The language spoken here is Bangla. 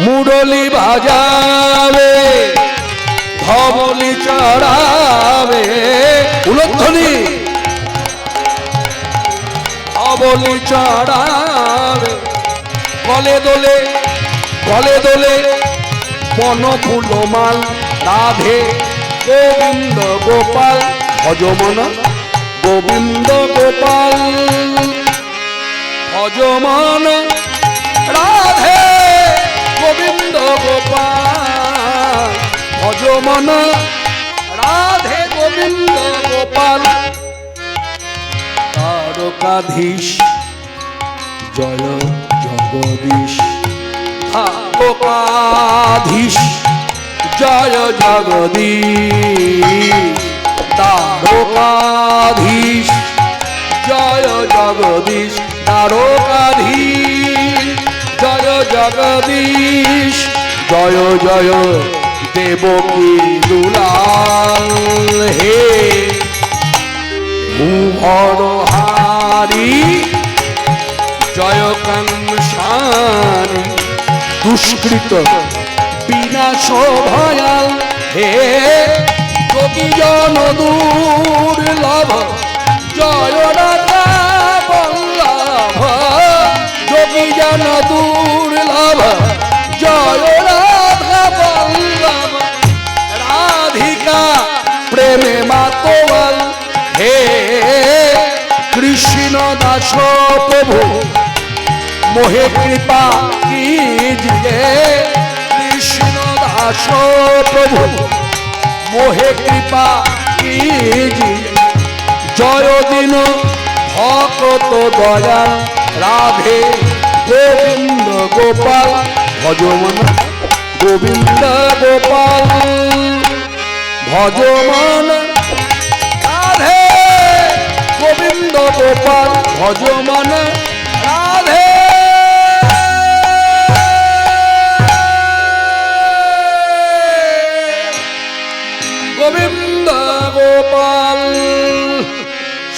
মুরলি বাজাবে ধবলি চড়াবে উলধ্বনি ধবলি চড়াবে কলে দোলে বন ফুলমাল রাধে গোবিন্দ গোপাল ভজমন গোবিন্দ গোপাল ভজমন রাধে গোবিন্দ গোপাল ভজমন রাধে গোবিন্দ গোপাল তারকাধীশ জয় জগদীশ তারকাধীশ জয় জগদীশ তারকাধীশ জয় জগদীশ তারকাধীশ জয় জগদীশ জয় জয় দেবকী দুলাল হে ভুবনহারি জয় কংসারি দুষ্কৃত বিনাশ ভয়াল হে যোগীজন দুর্লভ জয় রাধা বল্লভ যোগীজন দুর্লভ জয় রাধা বল্লভ রাধিকা প্রেমে মাতোয়াল হে কৃষ্ণ দাস প্রভু মোহে কৃপা कीजिए কৃষ্ণ দাস প্রভু মোহে কৃপা कीजिए জয় দিন ভক্ত দয়া রাধে গোবিন্দ গোপাল ভজমন গোবিন্দ গোপাল ভজমন রাধে গোবিন্দ গোপাল ভজমন রাধে গোবিন্দ গোপাল।